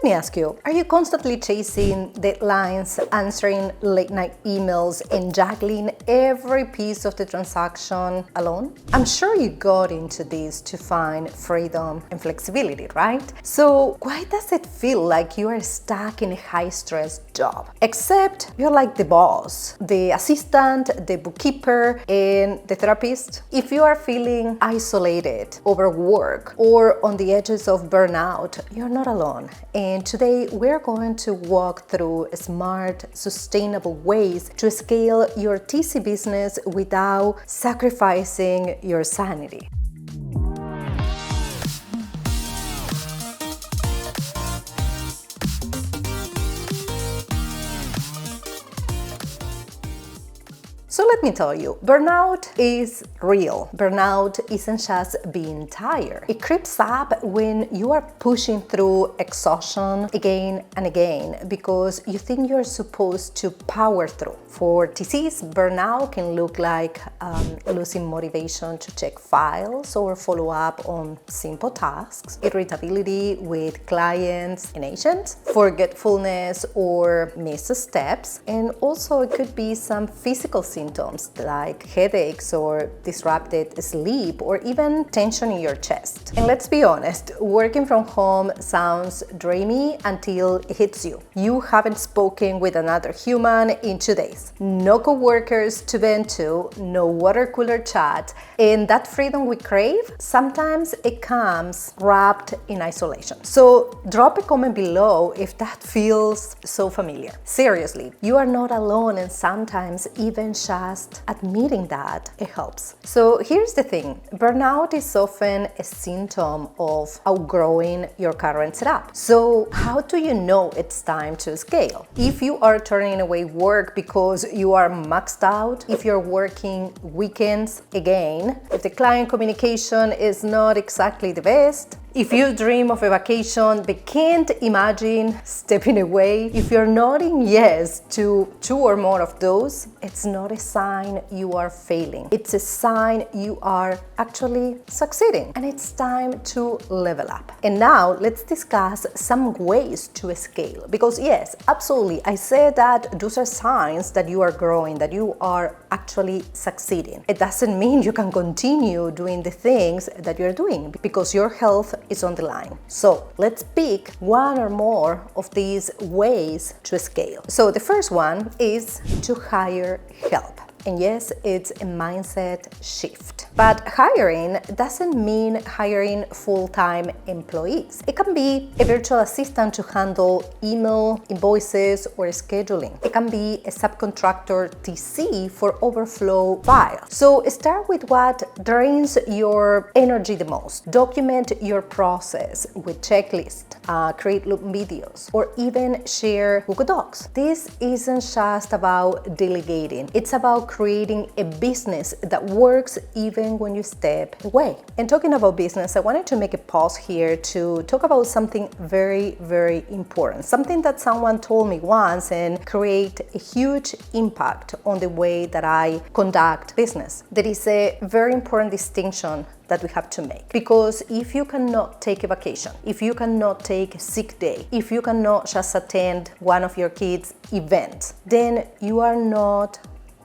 let me ask you, are you constantly chasing deadlines, answering late night emails, and juggling every piece of the transaction alone? I'm sure you got into this to find freedom and flexibility, right? So why does it feel like you are stuck in a high-stress job? Except you're like the boss, the assistant, the bookkeeper, and the therapist. If you are feeling isolated, overworked, or on the edges of burnout, you're not alone. And today we're going to walk through smart, sustainable ways to scale your TC business without sacrificing your sanity. So let me tell you, burnout is real. Burnout isn't just being tired. It creeps up when you are pushing through exhaustion again and again because you think you're supposed to power through. For TCs, burnout can look like losing motivation to check files or follow up on simple tasks, irritability with clients and agents, forgetfulness or missed steps, and also it could be some physical symptoms like headaches or disrupted sleep or even tension in your chest. And let's be honest, working from home sounds dreamy until it hits you. You haven't spoken with another human in 2 days. No coworkers to vent to, no water cooler chat, and that freedom we crave, sometimes it comes wrapped in isolation. So drop a comment below if that feels so familiar. Seriously, you are not alone, and sometimes even just admitting that it helps. So here's the thing, burnout is often a symptom of outgrowing your current setup. So how do you know it's time to scale? If you are turning away work because you are maxed out, if you're working weekends again, if the client communication is not exactly the best, if you dream of a vacation but can't imagine stepping away, if you're nodding yes to 2 or more of those, it's not a sign you are failing. It's a sign you are actually succeeding, and it's time to level up. And now let's discuss some ways to scale, because yes, absolutely, I said that those are signs that you are growing, that you are actually succeeding. It doesn't mean you can continue doing the things that you're doing because your health is on the line. So let's pick one or more of these ways to scale. So the first one is to hire help. And yes, it's a mindset shift. But hiring doesn't mean hiring full-time employees. It can be a virtual assistant to handle email, invoices, or scheduling. It can be a subcontractor TC for overflow files. So start with what drains your energy the most. Document your process with checklists, create loop videos, or even share Google Docs. This isn't just about delegating. It's about creating a business that works even when you step away. And talking about business, I wanted to make a pause here to talk about something very, very important. Something that someone told me once and create a huge impact on the way that I conduct business. There is a very important distinction that we have to make. Because if you cannot take a vacation, if you cannot take a sick day, if you cannot just attend one of your kids' events, then you are not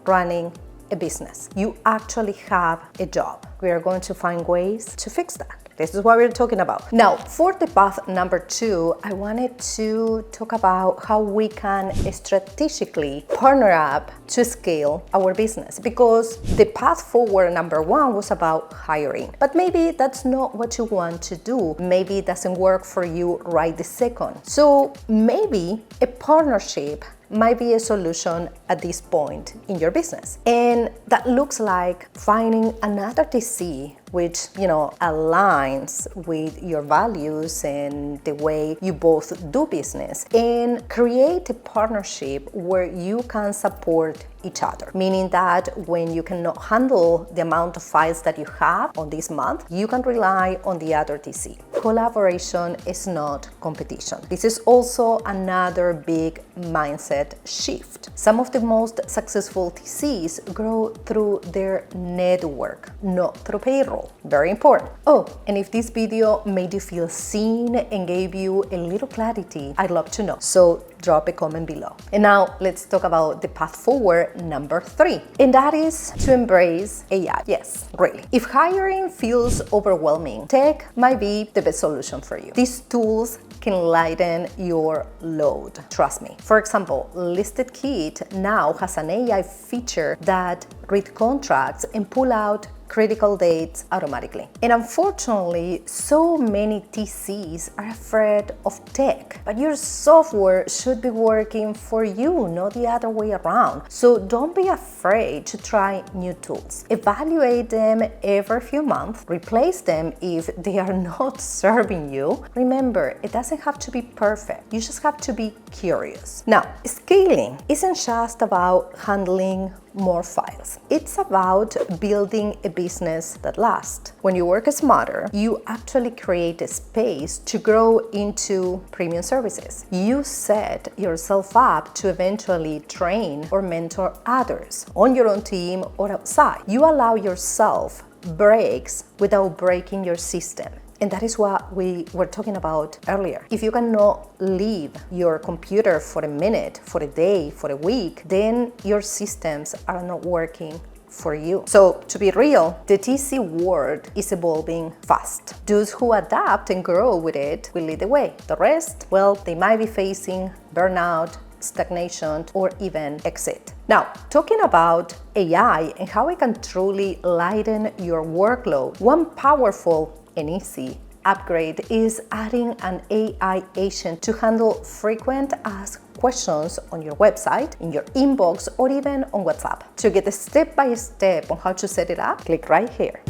running a business. You actually have a job. We are going to find ways to fix that. This is what we're talking about. Now, for the path number 2, I wanted to talk about how we can strategically partner up to scale our business, because the path forward number 1 was about hiring. But maybe that's not what you want to do. Maybe it doesn't work for you right this second. So maybe a partnership might be a solution at this point in your business. And that looks like finding another TC which, aligns with your values and the way you both do business, and create a partnership where you can support each other, meaning that when you cannot handle the amount of files that you have on this month, you can rely on the other TC. Collaboration is not competition. This is also another big mindset shift. Some of the most successful TCs grow through their network, not through payroll. Very important. Oh, and if this video made you feel seen and gave you a little clarity, I'd love to know. So drop a comment below. And now let's talk about the path forward number 3, and that is to embrace AI. Yes, really. If hiring feels overwhelming, tech might be the best solution for you. These tools can lighten your load. Trust me. For example, Listed Kit now has an AI feature that reads contracts and pull out critical dates automatically. And unfortunately, so many TCs are afraid of tech, but your software should be working for you, not the other way around. So don't be afraid to try new tools. Evaluate them every few months, replace them if they are not serving you. Remember, it doesn't have to be perfect. You just have to be curious. Now, scaling isn't just about handling more files. It's about building a business that lasts. When you work smarter, you actually create a space to grow into premium services. You set yourself up to eventually train or mentor others on your own team or outside. You allow yourself breaks without breaking your system. And that is what we were talking about earlier. If you cannot leave your computer for a minute, for a day, for a week, then your systems are not working for you. So to be real, the TC world is evolving fast. Those who adapt and grow with it will lead the way. The rest, well, they might be facing burnout, stagnation, or even exit. Now, talking about AI and how it can truly lighten your workload, one powerful and easy upgrade is adding an AI agent to handle frequent asked questions on your website, in your inbox, or even on WhatsApp. To get a step-by-step on how to set it up, click right here.